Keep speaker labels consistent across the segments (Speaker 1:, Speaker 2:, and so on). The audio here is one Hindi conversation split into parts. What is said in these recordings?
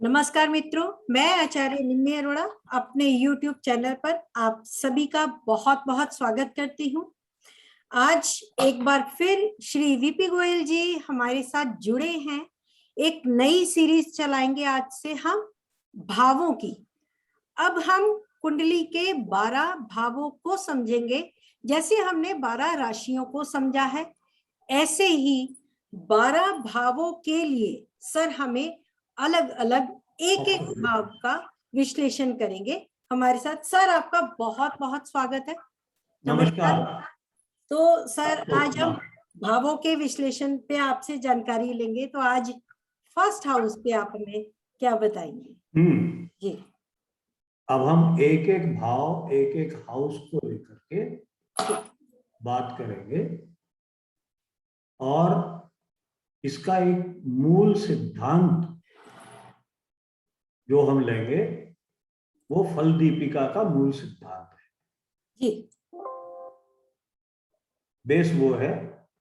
Speaker 1: नमस्कार मित्रों, मैं आचार्य निम्मी अरोड़ा अपने YouTube चैनल पर आप सभी का बहुत बहुत स्वागत करती हूँ। आज एक बार फिर श्री वीपी गोयल जी हमारे साथ जुड़े हैं। एक नई सीरीज चलाएंगे आज से हम भावों की। अब हम कुंडली के 12 भावों को समझेंगे। जैसे हमने 12 राशियों को समझा है, ऐसे ही 12 भावों के लिए सर हमें अलग अलग एक एक भाव का विश्लेषण करेंगे। हमारे साथ सर आपका बहुत बहुत स्वागत है।
Speaker 2: नमस्कार।
Speaker 1: तो सर आज हम भावों के विश्लेषण पे आपसे जानकारी लेंगे। तो आज फर्स्ट हाउस पे आप हमें क्या बताएंगे?
Speaker 2: जी, अब हम एक एक भाव एक एक हाउस को लेकर के बात करेंगे और इसका एक मूल सिद्धांत जो हम लेंगे वो फल दीपिका का मूल सिद्धांत है
Speaker 1: जी।
Speaker 2: बेस वो है,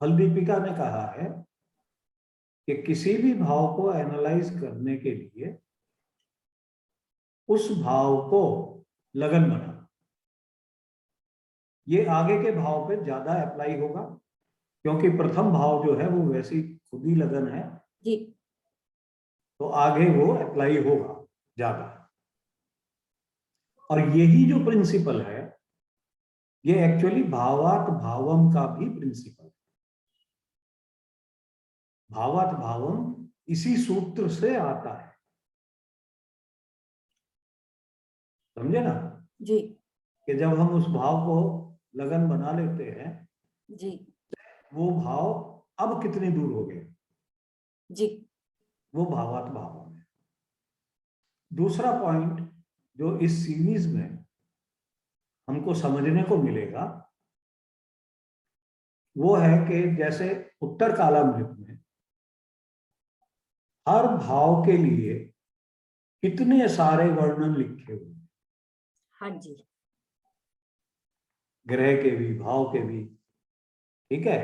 Speaker 2: फल दीपिका ने कहा है कि किसी भी भाव को एनालाइज करने के लिए उस भाव को लगन बनाना। ये आगे के भाव पे ज्यादा अप्लाई होगा क्योंकि प्रथम भाव जो है वो वैसी खुद ही लगन है
Speaker 1: जी।
Speaker 2: तो आगे वो अप्लाई होगा ज्यादा। और यही जो प्रिंसिपल है ये एक्चुअली भावात भावम का भी प्रिंसिपल है। भावात भावम इसी सूत्र से आता है, समझे ना
Speaker 1: जी।
Speaker 2: कि जब हम उस भाव को लगन बना लेते हैं
Speaker 1: जी।
Speaker 2: वो भाव अब कितनी दूर हो गए
Speaker 1: जी।
Speaker 2: वो भावात भावम है। दूसरा पॉइंट जो इस सीरीज में हमको समझने को मिलेगा वो है कि जैसे उत्तर कालामृत में हर भाव के लिए कितने सारे वर्णन लिखे हुए।
Speaker 1: हाँ जी।
Speaker 2: ग्रह के भी भाव के भी, ठीक है।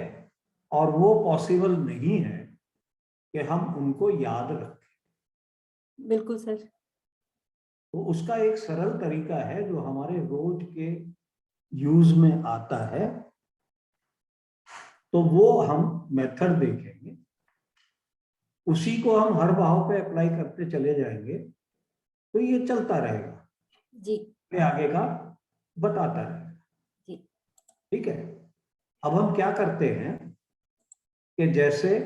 Speaker 2: और वो पॉसिबल नहीं है कि हम उनको याद रखें।
Speaker 1: बिल्कुल सर।
Speaker 2: तो उसका एक सरल तरीका है जो हमारे रोज के यूज में आता है, तो वो हम मेथड देखेंगे। उसी को हम हर भाव पे अप्लाई करते चले जाएंगे तो ये चलता रहेगा
Speaker 1: जी।
Speaker 2: आगे का बताता रहेगा।
Speaker 1: जी।
Speaker 2: ठीक है। अब हम क्या करते हैं कि जैसे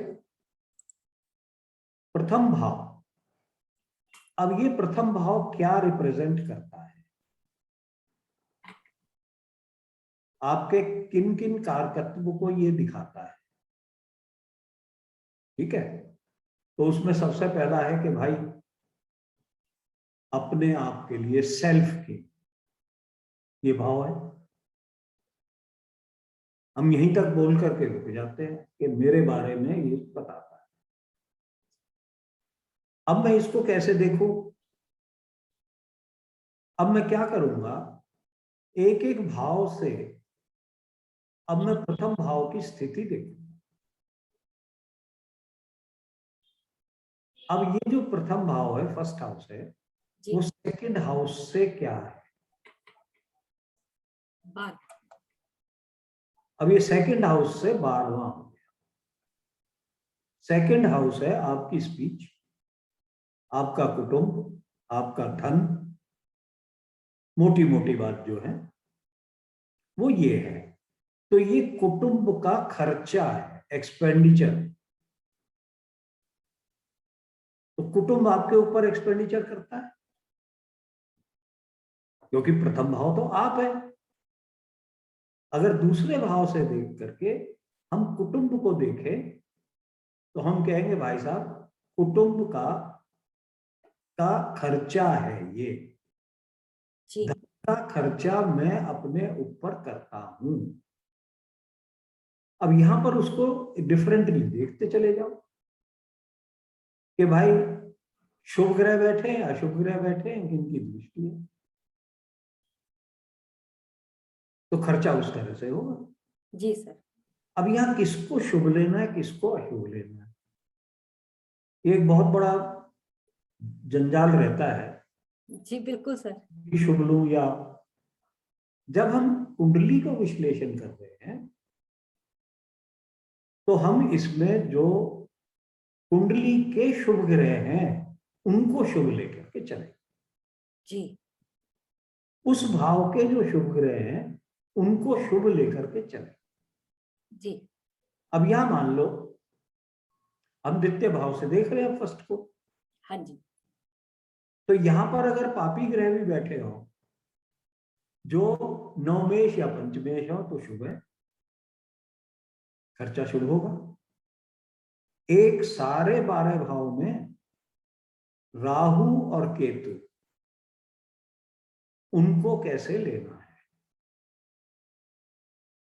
Speaker 2: प्रथम भाव, अब ये प्रथम भाव क्या रिप्रेजेंट करता है, आपके किन किन कारकत्व को ये दिखाता है। ठीक है। तो उसमें सबसे पहला है कि भाई अपने आप के लिए सेल्फ के ये भाव है। हम यहीं तक बोल करके रुक जाते हैं कि मेरे बारे में ये बताता है। अब मैं इसको कैसे देखूं? अब मैं क्या करूंगा, एक एक भाव से अब मैं प्रथम भाव की स्थिति देखूंगा। अब ये जो प्रथम भाव है, फर्स्ट हाउस है, वो सेकंड हाउस से क्या है? अब ये सेकंड हाउस से 12वां हो गया। सेकंड हाउस है आपकी स्पीच, आपका कुटुंब, आपका धन। मोटी मोटी बात जो है वो ये है। तो ये कुटुंब का खर्चा है, एक्सपेंडिचर। तो कुटुंब आपके ऊपर एक्सपेंडिचर करता है क्योंकि प्रथम भाव तो आप है। अगर दूसरे भाव से देख करके हम कुटुंब को देखें तो हम कहेंगे भाई साहब कुटुंब का खर्चा है ये, धन का खर्चा मैं अपने ऊपर करता हूं। अब यहां पर उसको डिफरेंटली देखते चले जाओ कि भाई शुभ ग्रह बैठे हैं, अशुभ ग्रह बैठे हैं, किनकी दृष्टि है, तो खर्चा उस तरह से होगा।
Speaker 1: जी सर।
Speaker 2: अब यहाँ किसको शुभ लेना है, किसको अशुभ लेना है, ये एक बहुत बड़ा जंजाल रहता है
Speaker 1: जी बिल्कुल सर।
Speaker 2: कि शुभ लूं, या जब हम कुंडली को विश्लेषण कर रहे हैं तो हम इसमें जो कुंडली के शुभ ग्रह हैं उनको शुभ लेकर के चले।
Speaker 1: जी
Speaker 2: उस भाव के जो शुभ ग्रह हैं उनको शुभ लेकर के चले।
Speaker 1: जी।
Speaker 2: अब यहां मान लो हम द्वितीय भाव से देख रहे हैं फर्स्ट को,
Speaker 1: हाँ जी।
Speaker 2: तो यहां पर अगर पापी ग्रह भी बैठे हो जो नवमेश या पंचमेश हो तो शुभ है, खर्चा शुभ होगा। एक सारे 12 भाव में राहु और केतु, उनको कैसे लेना है?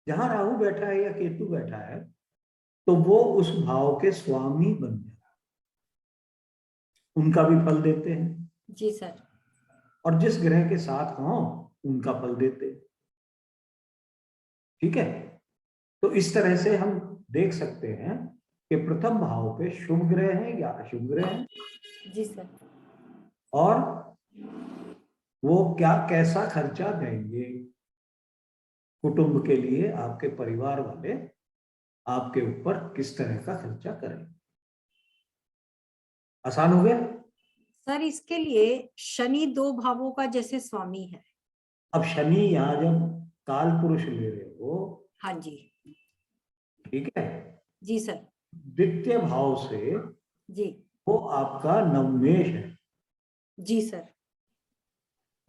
Speaker 2: जहां राहु बैठा है या केतु बैठा है तो वो उस भाव के स्वामी बन जाए, उनका भी फल देते हैं।
Speaker 1: जी सर।
Speaker 2: और जिस ग्रह के साथ हो उनका फल देते हैं। ठीक है, तो इस तरह से हम देख सकते हैं कि प्रथम भाव पे शुभ ग्रह है या अशुभ ग्रह है,
Speaker 1: जी सर।
Speaker 2: और वो क्या कैसा खर्चा देंगे कुटुंब के लिए, आपके परिवार वाले आपके ऊपर किस तरह का खर्चा करें। आसान हो गया?
Speaker 1: सर इसके लिए शनि 2 भावों का जैसे स्वामी है।
Speaker 2: अब शनि यहाँ जब काल पुरुष ले रहे हो,
Speaker 1: हाँ जी।
Speaker 2: ठीक है,
Speaker 1: जी सर।
Speaker 2: द्वितीय भाव से
Speaker 1: जी।
Speaker 2: वो आपका नवमेश है,
Speaker 1: जी सर।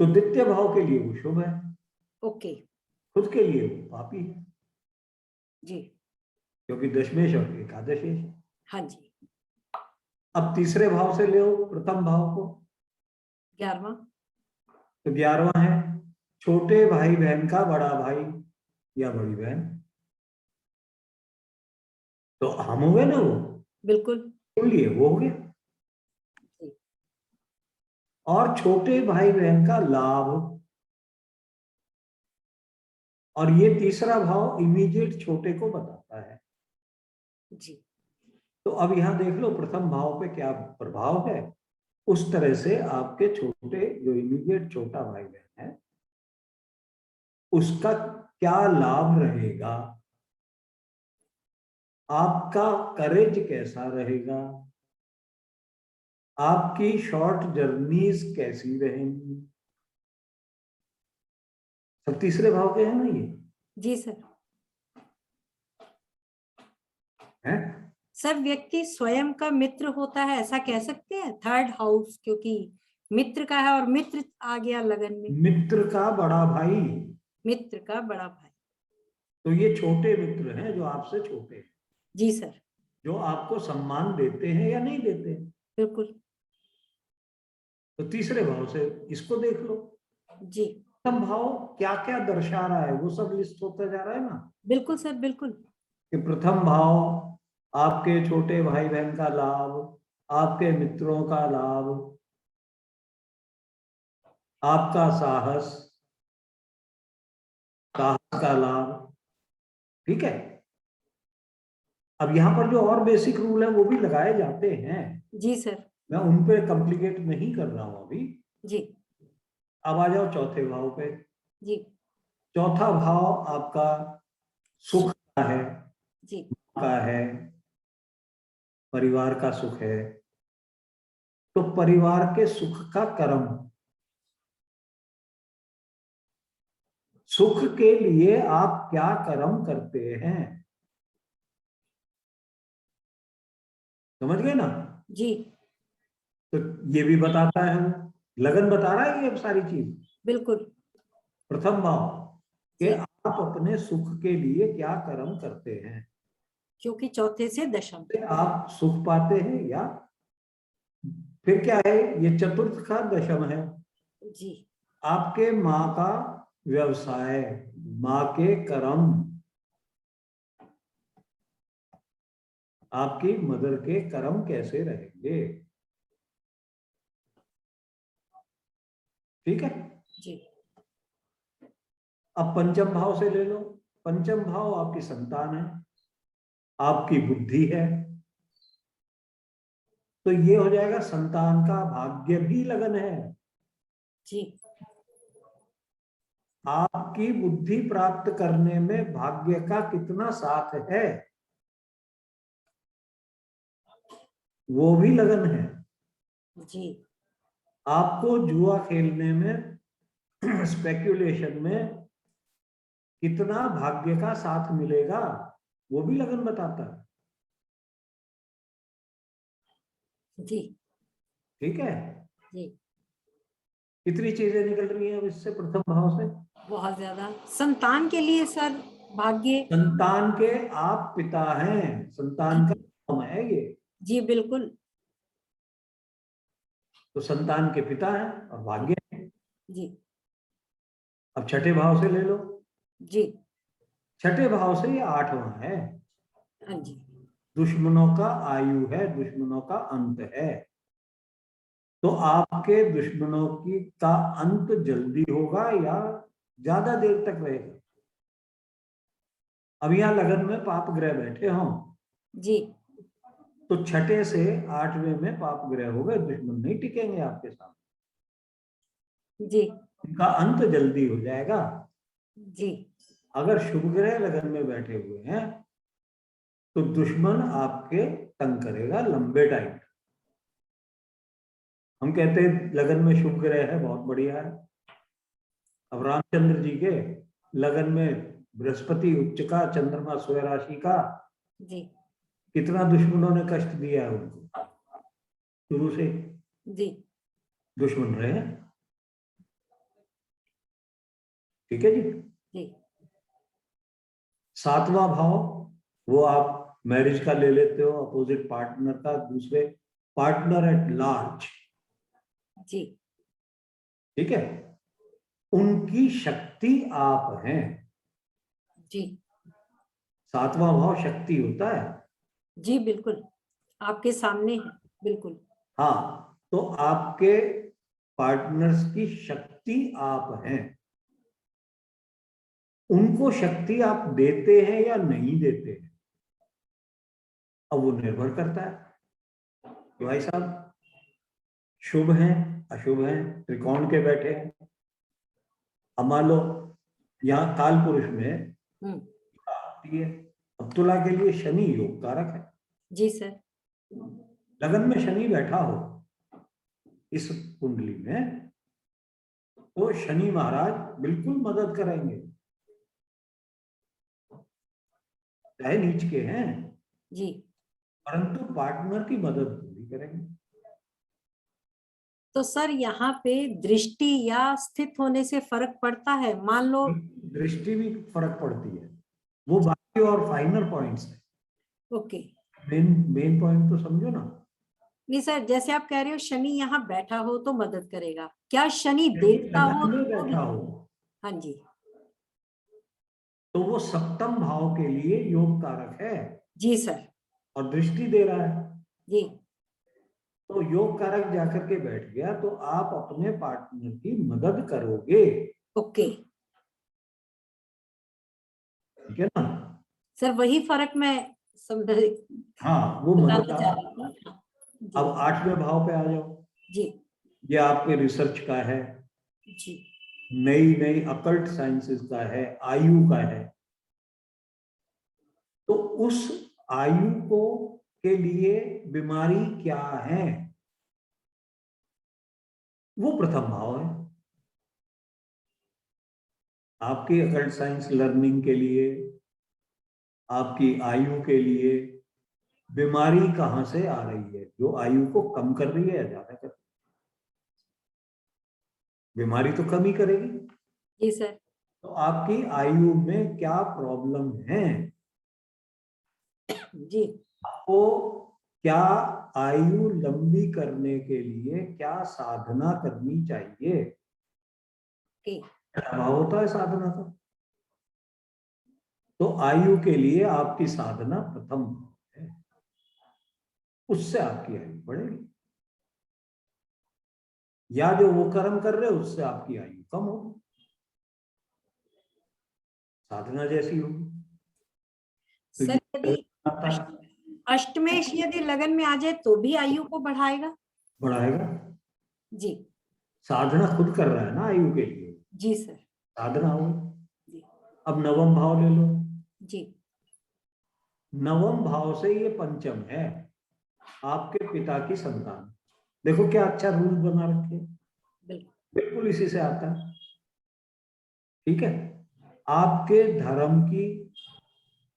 Speaker 2: तो द्वितीय भाव के लिए वो शुभ है,
Speaker 1: ओके।
Speaker 2: खुद के लिए वो पापी है,
Speaker 1: जी।
Speaker 2: क्योंकि दशमेश और एकादशेश है।
Speaker 1: हाँ जी।
Speaker 2: अब तीसरे भाव से ले प्रथम भाव को,
Speaker 1: 11वां।
Speaker 2: तो 11वां है छोटे भाई बहन का बड़ा भाई या बड़ी बहन, तो हम हो गए ना वो,
Speaker 1: बिल्कुल।
Speaker 2: लिए वो हो गया। और छोटे भाई बहन का लाभ, और ये तीसरा भाव इमीडिएट छोटे को बताता है।
Speaker 1: जी।
Speaker 2: तो अब यहां देख लो प्रथम भाव पे क्या प्रभाव है, उस तरह से आपके छोटे जो इमीडिएट छोटा भाई बहन है उसका क्या लाभ रहेगा, आपका करेज कैसा रहेगा, आपकी शॉर्ट जर्नीज कैसी रहेंगी। सब तीसरे भाव के हैं ना ये?
Speaker 1: जी सर।
Speaker 2: है?
Speaker 1: सर व्यक्ति स्वयं का मित्र होता है ऐसा कह सकते हैं, 3rd हाउस क्योंकि मित्र का है और मित्र आ गया लगन में।
Speaker 2: मित्र का बड़ा भाई,
Speaker 1: मित्र का बड़ा भाई।
Speaker 2: तो ये छोटे मित्र हैं जो आपसे छोटे हैं,
Speaker 1: जी सर।
Speaker 2: जो आपको सम्मान देते हैं या नहीं देते हैं।
Speaker 1: बिल्कुल।
Speaker 2: तो तीसरे भाव से इसको देख लो।
Speaker 1: जी।
Speaker 2: प्रथम भाव क्या क्या दर्शा रहा है वो सब लिस्ट होता जा रहा है ना,
Speaker 1: बिल्कुल सर बिल्कुल।
Speaker 2: कि प्रथम भाव आपके छोटे भाई बहन का लाभ, आपके मित्रों का लाभ, आपका साहस, साहस का लाभ। ठीक है, अब यहाँ पर जो और बेसिक रूल है वो भी लगाए जाते हैं,
Speaker 1: जी सर।
Speaker 2: मैं उन पे कॉम्प्लिकेट नहीं कर रहा हूं अभी।
Speaker 1: जी।
Speaker 2: अब आ जाओ चौथे भाव पे।
Speaker 1: जी।
Speaker 2: चौथा भाव आपका सुख का है,
Speaker 1: जी।
Speaker 2: का है, परिवार का सुख है। तो परिवार के सुख का कर्म, सुख के लिए आप क्या कर्म करते हैं, समझ गए ना?
Speaker 1: जी।
Speaker 2: तो ये भी बताता है, लगन बता रहा है ये सारी चीज।
Speaker 1: बिल्कुल।
Speaker 2: प्रथम भाव कि
Speaker 1: जी।
Speaker 2: आप अपने सुख के लिए क्या कर्म करते हैं,
Speaker 1: क्योंकि चौथे से दशम।
Speaker 2: आप सुख पाते हैं, या फिर क्या है, ये चतुर्थ का दशम है,
Speaker 1: जी।
Speaker 2: आपके माँ का व्यवसाय, माँ के कर्म, आपकी मदर के कर्म कैसे रहेंगे। ठीक है,
Speaker 1: जी।
Speaker 2: अब पंचम भाव से ले लो। पंचम भाव आपकी संतान है, आपकी बुद्धि है, तो ये हो जाएगा संतान का भाग्य भी लगन है।
Speaker 1: जी
Speaker 2: आपकी बुद्धि प्राप्त करने में भाग्य का कितना साथ है, वो भी लगन है।
Speaker 1: जी
Speaker 2: आपको जुआ खेलने में, स्पेक्यूलेशन में कितना भाग्य का साथ मिलेगा, वो भी लगन बताता है।
Speaker 1: जी
Speaker 2: ठीक है,
Speaker 1: जी
Speaker 2: कितनी चीजें निकल रही हैं अब इससे, प्रथम भाव से।
Speaker 1: बहुत ज्यादा। संतान के लिए सर भाग्य।
Speaker 2: संतान के आप पिता हैं, संतान का नाम है ये,
Speaker 1: जी बिल्कुल।
Speaker 2: तो संतान के पिता हैं और भाग्य है।
Speaker 1: जी
Speaker 2: अब छठे भाव से ले लो,
Speaker 1: जी
Speaker 2: छठे भाव से ये आठवां है।
Speaker 1: हाँ जी
Speaker 2: दुश्मनों का आयु है, दुश्मनों का अंत है। तो आपके दुश्मनों की का अंत जल्दी होगा या ज्यादा देर तक रहेगा। अब यहाँ लगन में पाप ग्रह बैठे हों,
Speaker 1: जी
Speaker 2: तो छठे से आठवें में पाप ग्रह हो गए, दुश्मन नहीं टिकेंगे आपके सामने,
Speaker 1: जी
Speaker 2: उनका अंत जल्दी हो जाएगा।
Speaker 1: जी
Speaker 2: अगर शुभ ग्रह लगन में बैठे हुए हैं तो दुश्मन आपके तंग करेगा लंबे टाइम। हम कहते हैं लगन में शुभ ग्रह है, बहुत बढ़िया है। अब रामचंद्र जी के लगन में बृहस्पति उच्च का, चंद्रमा स्वयं राशि का,
Speaker 1: जी
Speaker 2: कितना दुश्मनों ने कष्ट दिया है उनको, शुरू से
Speaker 1: जी
Speaker 2: दुश्मन रहे हैं। ठीक है जी।
Speaker 1: जी
Speaker 2: सातवां भाव, वो आप मैरिज का ले लेते हो, अपोजिट पार्टनर का, दूसरे पार्टनर एट लार्ज।
Speaker 1: जी
Speaker 2: ठीक है, उनकी शक्ति आप हैं।
Speaker 1: जी
Speaker 2: सातवां भाव शक्ति होता है।
Speaker 1: जी बिल्कुल, आपके सामने है बिल्कुल।
Speaker 2: हाँ, तो आपके पार्टनर्स की शक्ति आप हैं। उनको शक्ति आप देते हैं या नहीं देते हैं, अब वो निर्भर करता है कि भाई साहब शुभ हैं अशुभ हैं, त्रिकोण के बैठे हैं। अब मान लो यहाँ काल पुरुष में आती है, अब तुला के लिए शनि योग कारक है।
Speaker 1: जी सर।
Speaker 2: लगन में शनि बैठा हो इस कुंडली में, तो शनि महाराज बिल्कुल मदद करेंगे, चाहे नीच के हैं,
Speaker 1: जी
Speaker 2: परंतु पार्टनर की मदद पूरी करेंगे।
Speaker 1: तो सर यहाँ पे दृष्टि या स्थित होने से फर्क पड़ता है, मान लो।
Speaker 2: दृष्टि भी फर्क पड़ती है, वो बाकी और फाइनर पॉइंट्स है।
Speaker 1: ओके।
Speaker 2: मेन मेन पॉइंट तो समझो ना।
Speaker 1: नहीं सर, जैसे आप कह रहे हो शनि यहाँ बैठा हो तो मदद करेगा, क्या शनि
Speaker 2: शनि
Speaker 1: देखता हो
Speaker 2: लगन में
Speaker 1: तो भी?
Speaker 2: बैठा हो
Speaker 1: हाँ जी।
Speaker 2: तो वो सप्तम भाव के लिए योग कारक है
Speaker 1: जी सर।
Speaker 2: और दृष्टि दे रहा है,
Speaker 1: जी
Speaker 2: तो योग कारक जाकर के बैठ गया, तो आप अपने पार्टनर की मदद करोगे।
Speaker 1: ओके
Speaker 2: ठीक है ना।
Speaker 1: सर, वही फर्क मैं समझ
Speaker 2: हाँ, वो मदद
Speaker 1: बताना चाह
Speaker 2: आप।
Speaker 1: रही थी। हाँ,
Speaker 2: अब
Speaker 1: जी
Speaker 2: आठवें भाव पे आ जाओ,
Speaker 1: जी
Speaker 2: ये आपके रिसर्च का है,
Speaker 1: जी
Speaker 2: नई नई अकल्ट साइंसेस का है, आयु का है। तो उस आयु को के लिए बीमारी क्या है, वो प्रथम भाव है। आपकी अकल्ट साइंस लर्निंग के लिए, आपकी आयु के लिए बीमारी कहां से आ रही है, जो आयु को कम कर रही है या ज्यादा कर रही है। बीमारी तो कम ही करेगी।
Speaker 1: जी सर।
Speaker 2: तो आपकी आयु में क्या प्रॉब्लम है,
Speaker 1: जी
Speaker 2: आपको क्या आयु लंबी करने के लिए क्या साधना करनी चाहिए।
Speaker 1: ओके।
Speaker 2: भाव होता है साधना का, तो आयु के लिए आपकी साधना प्रथम है, उससे आपकी आयु बढ़ेगी। या जो वो कर्म कर रहे हो उससे आपकी आयु कम होगी, साधना जैसी होगी। तो
Speaker 1: सर
Speaker 2: ये
Speaker 1: यदि
Speaker 2: आता है।
Speaker 1: अष्टमेश यदि लगन में आ जाए तो भी आयु को बढ़ाएगा?
Speaker 2: बढ़ाएगा।
Speaker 1: जी
Speaker 2: साधना खुद कर रहा है ना आयु के लिए,
Speaker 1: जी सर।
Speaker 2: साधना हो।
Speaker 1: जी
Speaker 2: अब नवम भाव ले लो।
Speaker 1: जी
Speaker 2: नवम भाव से ये पंचम है, आपके पिता की संतान। देखो क्या अच्छा रूल बना रखे,
Speaker 1: बिल्कुल।
Speaker 2: बिल्कुल इसी से आता है। ठीक है, आपके धर्म की,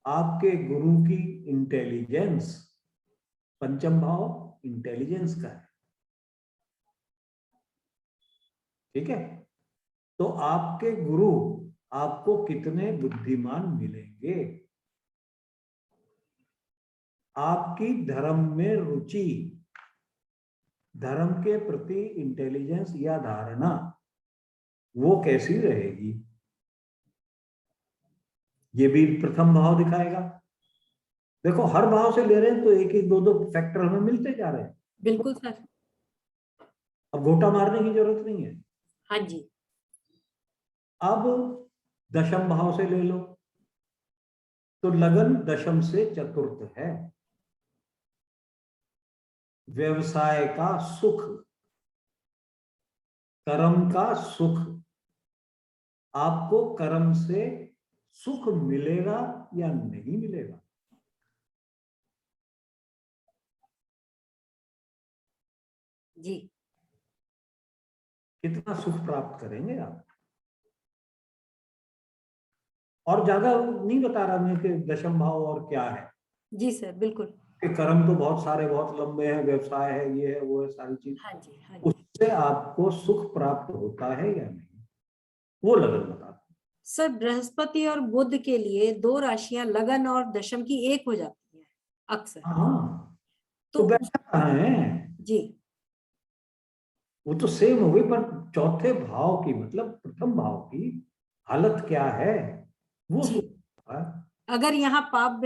Speaker 2: आपके गुरु की इंटेलिजेंस, पंचम भाव इंटेलिजेंस का है। ठीक है, तो आपके गुरु आपको कितने बुद्धिमान मिलेंगे, आपकी धर्म में रुचि, धर्म के प्रति इंटेलिजेंस या धारणा वो कैसी रहेगी, ये भी प्रथम भाव दिखाएगा। देखो हर भाव से ले रहे हैं तो एक एक दो दो फैक्टर हमें मिलते जा रहे हैं।
Speaker 1: बिल्कुल सर।
Speaker 2: अब गोटा मारने की जरूरत नहीं है।
Speaker 1: हाँ जी।
Speaker 2: अब दशम भाव से ले लो, तो लगन दशम से चतुर्थ है। व्यवसाय का सुख, कर्म का सुख, आपको कर्म से सुख मिलेगा या नहीं मिलेगा,
Speaker 1: जी
Speaker 2: कितना सुख प्राप्त करेंगे आप। और ज्यादा नहीं बता रहा मैं कि दशम भाव और क्या है,
Speaker 1: जी सर बिल्कुल।
Speaker 2: कि कर्म तो बहुत सारे बहुत लंबे हैं, व्यवसाय है, ये है वो है, सारी चीज।
Speaker 1: हाँ जी हाँ जी।
Speaker 2: उससे आपको सुख प्राप्त होता है या नहीं, वो लगन बताता है।
Speaker 1: सर बृहस्पति और बुध के लिए दो राशियां लगन और दशम की एक हो जाती है अक्सर।
Speaker 2: हाँ,
Speaker 1: तो
Speaker 2: तो बैठा कहाँ है,
Speaker 1: जी
Speaker 2: वो तो सेम हो गई, पर चौथे भाव की मतलब प्रथम भाव की हालत क्या है, वो
Speaker 1: जी।
Speaker 2: सुख है।
Speaker 1: अगर यहाँ पाप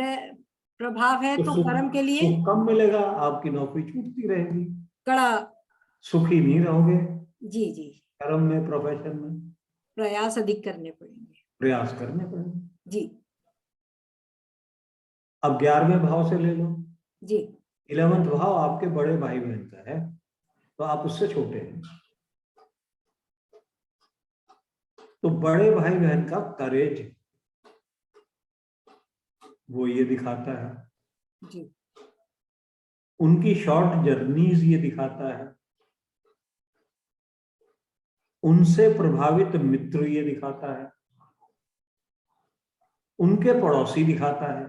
Speaker 1: प्रभाव है
Speaker 2: तो
Speaker 1: तो
Speaker 2: सुख,
Speaker 1: कर्म के लिए
Speaker 2: सुख कम मिलेगा, आपकी नौकरी छूटती रहेगी,
Speaker 1: कड़ा।
Speaker 2: सुखी नहीं रहोगे,
Speaker 1: जी जी।
Speaker 2: कर्म में प्रोफेशन में
Speaker 1: प्रयास अधिक करने पड़ेंगे।
Speaker 2: प्रयास करने पड़ेंगे।
Speaker 1: जी
Speaker 2: अब 11वें भाव से ले लो।
Speaker 1: जी
Speaker 2: 11वां भाव आपके बड़े भाई बहन का है, तो आप उससे छोटे हैं, तो बड़े भाई बहन का करेज वो ये दिखाता है,
Speaker 1: जी
Speaker 2: उनकी शॉर्ट जर्नीज ये दिखाता है, उनसे प्रभावित मित्र ये दिखाता है, उनके पड़ोसी दिखाता है,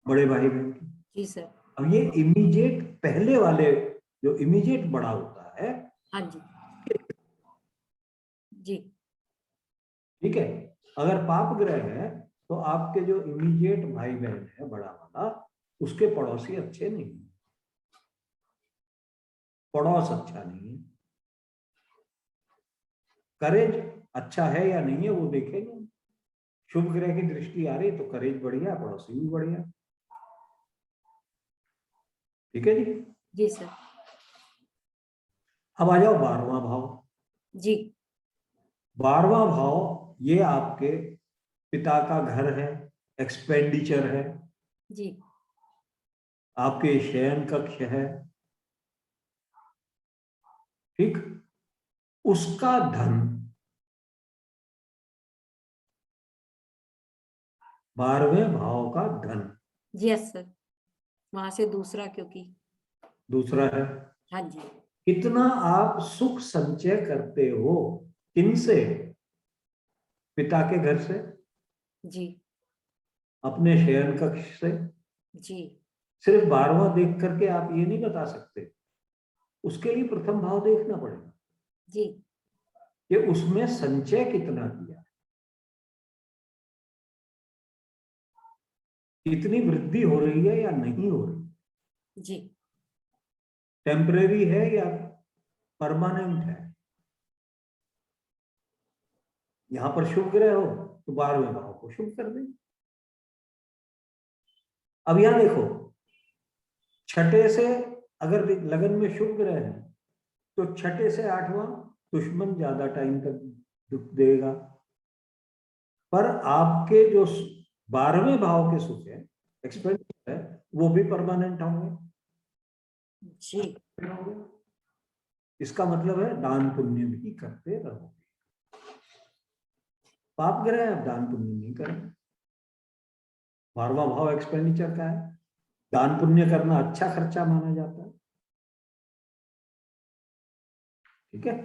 Speaker 2: बड़े भाई बहन की।
Speaker 1: जी सर।
Speaker 2: अब ये इमीडिएट पहले वाले, जो इमीडिएट बड़ा होता है,
Speaker 1: हाँ जी जी
Speaker 2: ठीक है, अगर पाप ग्रह है तो आपके जो इमीडिएट भाई बहन है बड़ा वाला, उसके पड़ोसी अच्छे नहीं है, पड़ोस अच्छा नहीं है, करेज अच्छा है या नहीं है वो देखेंगे। शुभ ग्रह की दृष्टि आ रही तो करेज बढ़िया, पड़ोसी भी बढ़िया। ठीक है जी।
Speaker 1: जी सर।
Speaker 2: अब आ जाओ 12वां भाव।
Speaker 1: जी
Speaker 2: 12वां भाव ये आपके पिता का घर है, एक्सपेंडिचर है,
Speaker 1: जी
Speaker 2: आपके शयन कक्ष है, ठीक, उसका धन, 12वें भाव का धन
Speaker 1: यस सर। वहां से दूसरा क्योंकि
Speaker 2: दूसरा है।
Speaker 1: हाँ जी
Speaker 2: कितना आप सुख संचय करते हो, किनसे, पिता के घर से,
Speaker 1: जी
Speaker 2: अपने शयन कक्ष से।
Speaker 1: जी
Speaker 2: सिर्फ 12वां देख करके आप ये नहीं बता सकते, उसके लिए प्रथम भाव देखना पड़ेगा
Speaker 1: जी
Speaker 2: कि उसमें संचय कितना किया, कितनी वृद्धि हो रही है या नहीं हो रही,
Speaker 1: जी
Speaker 2: टेम्परेरी है या परमानेंट है। यहां पर शुभ ग्रह हो तो 12वें भाव को शुभ कर दे। अब यहां देखो, छठे से अगर लगन में शुभ ग्रह है तो छठे से 8वां दुश्मन ज्यादा टाइम तक दुख देगा, पर आपके जो 12वें भाव के सुख है एक्सपेंडिचर है वो भी परमानेंट होंगे
Speaker 1: जी।
Speaker 2: इसका मतलब है दान पुण्य भी करते रहोगे। पाप ग्रह अब दान पुण्य नहीं करेंगे। 12वां भाव एक्सपेंडिचर का है। दान पुण्य करना अच्छा खर्चा माना जाता है। ठीक है।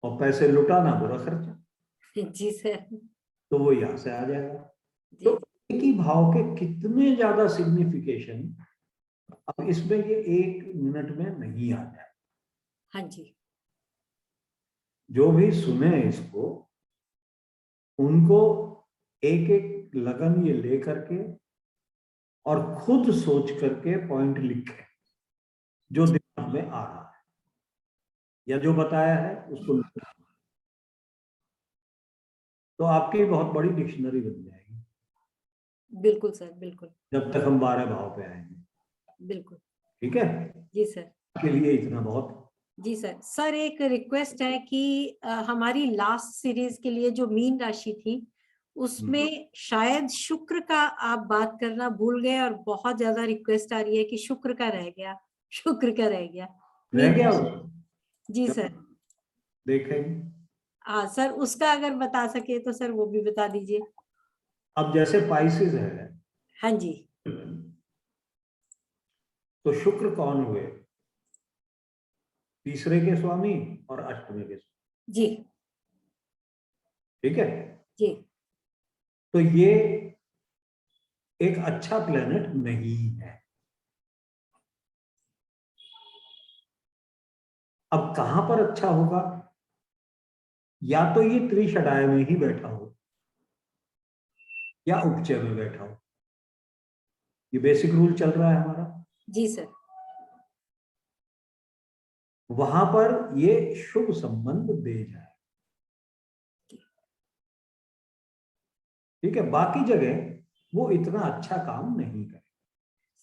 Speaker 2: और पैसे लुटाना बुरा खर्चा,
Speaker 1: जी सर।
Speaker 2: तो वो यहां से आ जाएगा।
Speaker 1: जी।
Speaker 2: तो एक ही भाव के कितने ज्यादा सिग्निफिकेशन, अब इसमें ये 1 मिनट में नहीं आ जाए।
Speaker 1: हाँ जी।
Speaker 2: जो भी सुने इसको, उनको एक एक लगन ये ले करके और खुद सोच करके पॉइंट लिखे जो दिमाग में आ रहा है या जो बताया है उसको लिखे। तो आपकी बहुत बड़ी डिक्शनरी बन जाएगी।
Speaker 1: बिल्कुल सर, बिल्कुल।
Speaker 2: जब तक हम 12 भाव पे आएंगे।
Speaker 1: बिल्कुल।
Speaker 2: ठीक है।
Speaker 1: जी सर।
Speaker 2: के लिए इतना बहुत।
Speaker 1: जी सर। सर एक रिक्वेस्ट है कि हमारी लास्ट सीरीज के लिए जो मीन राशि थी उसमें शायद शुक्र का आप बात करना भूल गए और बहुत ज्यादा रिक्वेस्ट आ रही है कि शुक्र का रह गया, शुक्र का रह गया
Speaker 2: रह
Speaker 1: मीन
Speaker 2: गया
Speaker 1: राशि।
Speaker 2: वो,
Speaker 1: जी सर।
Speaker 2: देखेंगे।
Speaker 1: हाँ सर, उसका अगर बता सके तो सर वो भी बता दीजिए।
Speaker 2: अब जैसे पाइसेस है,
Speaker 1: हाँ जी।
Speaker 2: तो शुक्र कौन हुए? तीसरे के स्वामी और अष्टमे के स्वामी।
Speaker 1: जी।
Speaker 2: ठीक है।
Speaker 1: जी।
Speaker 2: तो ये एक अच्छा प्लेनेट नहीं है। अब कहां पर अच्छा होगा? या तो ये त्रिषडाय में ही बैठा हो या उपचय में बैठा हो। ये बेसिक रूल चल रहा है हमारा।
Speaker 1: जी सर।
Speaker 2: वहां पर ये शुभ संबंध दे जाए। ठीक है। बाकी जगह वो इतना अच्छा काम नहीं करे।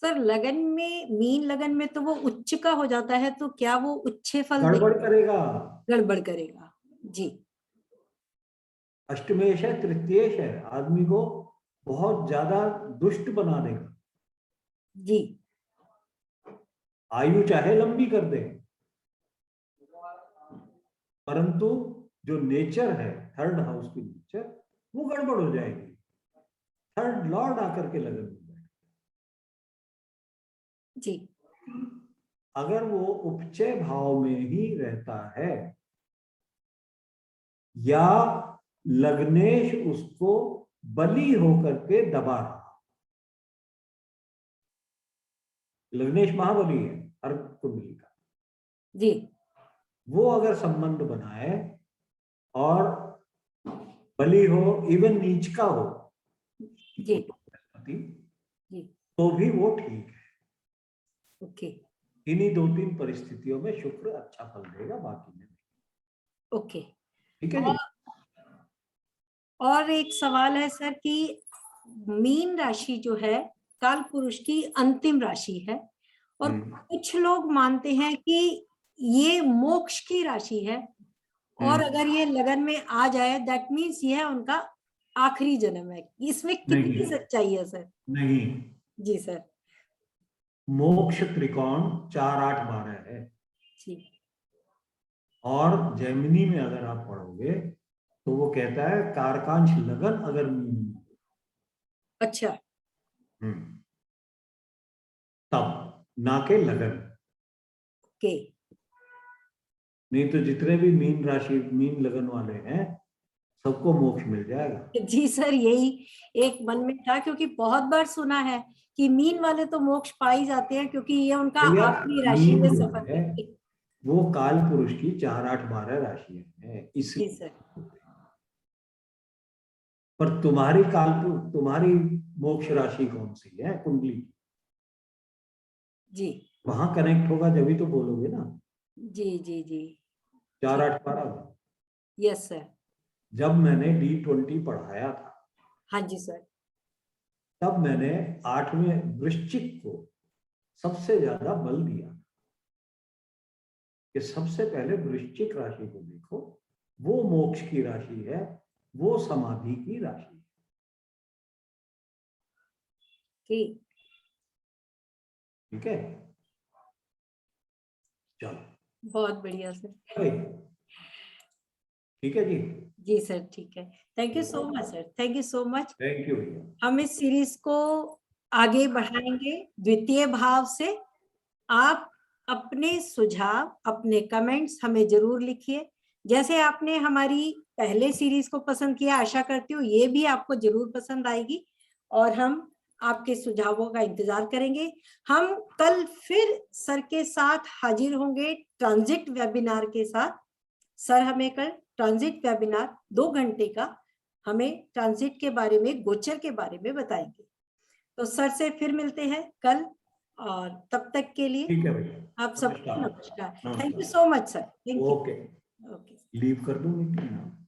Speaker 1: सर लगन में, मीन लगन में तो वो उच्च का हो जाता है, तो क्या वो उच्च फल दे?
Speaker 2: गड़बड़ करेगा।
Speaker 1: गड़बड़ करेगा। जी।
Speaker 2: अष्टमेश है, तृतीयेश है, आदमी को बहुत ज्यादा दुष्ट बना देगा।
Speaker 1: जी।
Speaker 2: आयु चाहे लंबी कर दे, परंतु जो नेचर है, थर्ड हाउस की नेचर, वो गड़बड़ हो जाएगी। थर्ड लॉर्ड आकर के लगन में बैठे।
Speaker 1: जी।
Speaker 2: अगर वो उपचय भाव में ही रहता है या लग्नेश उसको बली होकर के दबा रहा। लग्नेश महाबली है हर कुंडली का।
Speaker 1: जी।
Speaker 2: वो अगर संबंध बनाए और बली हो, इवन नीच का हो,
Speaker 1: जी। जी।
Speaker 2: तो भी वो ठीक है।
Speaker 1: ओके।
Speaker 2: इन्हीं 2-3 परिस्थितियों में शुक्र अच्छा फल देगा, बाकी में नहीं।
Speaker 1: ओके।
Speaker 2: ठीक है जी।
Speaker 1: और एक सवाल है सर कि मीन राशि जो है काल पुरुष की अंतिम राशि है, और कुछ लोग मानते हैं कि ये मोक्ष की राशि है, और अगर ये लगन में आ जाए दैट मीन्स ये है उनका आखिरी जन्म है। इसमें कितनी सच्चाई है सर?
Speaker 2: नहीं।
Speaker 1: जी सर।
Speaker 2: मोक्ष त्रिकोण 4, 8, 12 है।
Speaker 1: जी।
Speaker 2: और जैमिनी में अगर आप पढ़ोगे तो वो कहता है कारकांश लगन अगर मीन में,
Speaker 1: अच्छा।
Speaker 2: तब ना के लगन।
Speaker 1: ओके।
Speaker 2: नहीं तो जितने भी मीन राशि, मीन लगन वाले हैं, सबको मोक्ष मिल जाएगा।
Speaker 1: जी सर, यही एक मन में था, क्योंकि बहुत बार सुना है कि मीन वाले तो मोक्ष पा ही जाते हैं क्योंकि ये उनका
Speaker 2: भैया
Speaker 1: आखिरी राशि
Speaker 2: मीन
Speaker 1: है
Speaker 2: जो
Speaker 1: सफर
Speaker 2: है
Speaker 1: करके।
Speaker 2: वो काल पुरुष की 4, 8, 12 राशियां हैं,
Speaker 1: जी
Speaker 2: इसलिए।
Speaker 1: सर।
Speaker 2: पर तुम्हारी मोक्ष राशि कौन सी है कुंडली की?
Speaker 1: जी।
Speaker 2: वहां कनेक्ट होगा जब तो बोलोगे ना।
Speaker 1: जी। जी। जी।
Speaker 2: 4,
Speaker 1: ठीक।
Speaker 2: 8, 12।
Speaker 1: Yes sir.
Speaker 2: जब मैंने D20 पढ़ाया था,
Speaker 1: हाँ जी सर।
Speaker 2: तब मैंने 8वें वृश्चिक को सबसे ज्यादा बल दिया कि सबसे पहले वृश्चिक राशि को देखो, वो मोक्ष की राशि है, वो समाधि की राशि है। ठीक है, चलो
Speaker 1: बहुत बढ़िया सर।
Speaker 2: भाई, ठीक है जी।
Speaker 1: जी सर, ठीक है। Thank you so much sir, thank you so much.
Speaker 2: Thank you भैया।
Speaker 1: हम इस सीरीज को आगे बढ़ाएंगे द्वितीय भाव से। आप अपने सुझाव, अपने कमेंट्स हमें जरूर लिखिए। जैसे आपने हमारी पहले सीरीज को पसंद किया, आशा करती हूँ ये भी आपको जरूर पसंद आएगी, और हम आपके सुझावों का इंतजार करेंगे। हम कल फिर सर के साथ हाजिर होंगे ट्रांजिट वेबिनार के साथ। सर हमें कल ट्रांजिट वेबिनार 2 घंटे का हमें ट्रांजिट के बारे में, गोचर के बारे में बताएंगे। तो सर से फिर मिलते हैं कल, और तब तक के लिए
Speaker 2: ठीक है भैया,
Speaker 1: आप सबको नमस्कार। थैंक यू
Speaker 2: नमस्कार।
Speaker 1: So much sir, thank you.
Speaker 2: Okay,
Speaker 1: okay.
Speaker 2: Leave कर दूं मीटिंग।